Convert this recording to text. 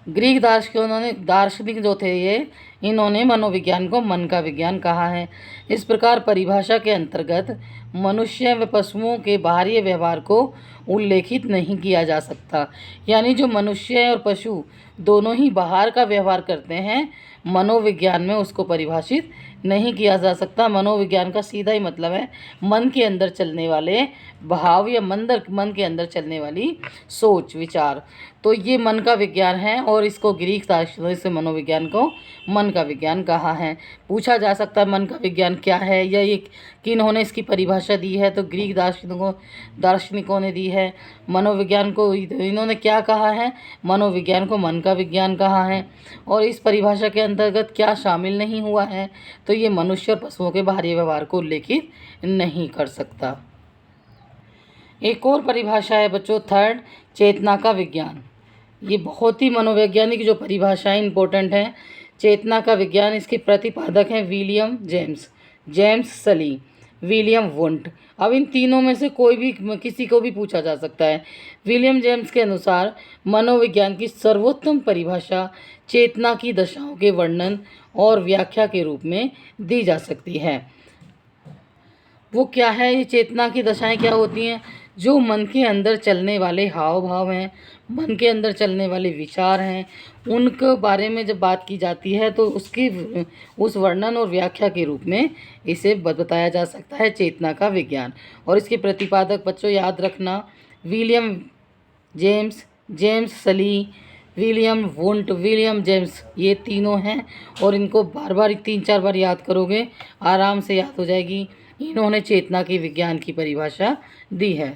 Greek दार्शनिक जो थे इन्होंने मनोविज्ञान को मन का विज्ञान कहा है। इस प्रकार परिभाषा के अंतर्गत मनुष्य व पशुओं के बाहरी व्यवहार को उल्लेखित नहीं किया जा सकता। यानी जो मनुष्य और पशु दोनों ही बाहर का व्यवहार करते हैं, मनोविज्ञान में उसको परिभाषित नहीं किया जा सकता। मनोविज्ञान का सीधा ही मतलब है मन के अंदर चलने वाले भाव या मन के अंदर चलने वाली सोच विचार। तो ये मन का विज्ञान है और इसको ग्रीक दार्शनिकों से मनोविज्ञान को मन का विज्ञान कहा है। पूछा जा सकता है मन का विज्ञान क्या है या ये किन्होंने इसकी परिभाषा दी है, तो ग्रीक दार्शनिकों ने दी है। मनोविज्ञान को इन्होंने क्या कहा है, मनोविज्ञान को मन का विज्ञान कहा है। और इस परिभाषा के अंतर्गत क्या शामिल नहीं हुआ है, तो ये मनुष्य और पशुओं के बाहरी व्यवहार को उल्लेखित नहीं कर सकता। एक और परिभाषा है बच्चों, थर्ड, चेतना का विज्ञान। ये बहुत ही मनोवैज्ञानिक जो परिभाषाएं इंपॉर्टेंट हैं। चेतना का विज्ञान, इसके प्रतिपादक हैं विलियम जेम्स सली, विलियम वुंट। अब इन तीनों में से कोई भी किसी को भी पूछा जा सकता है। विलियम जेम्स के अनुसार मनोविज्ञान की सर्वोत्तम परिभाषा चेतना की दशाओं के वर्णन और व्याख्या के रूप में दी जा सकती है। वो क्या है, ये चेतना की दशाएं क्या होती हैं? जो मन के अंदर चलने वाले हाव भाव हैं, मन के अंदर चलने वाले विचार हैं, उनके बारे में जब बात की जाती है तो उस वर्णन और व्याख्या के रूप में इसे बताया जा सकता है चेतना का विज्ञान। और इसके प्रतिपादक बच्चों याद रखना, विलियम जेम्स सली, विलियम वुंट, विलियम जेम्स, ये तीनों हैं। और इनको बार बार 3-4 बार याद करोगे आराम से याद हो जाएगी। इन्होंने चेतना के विज्ञान की परिभाषा दी है।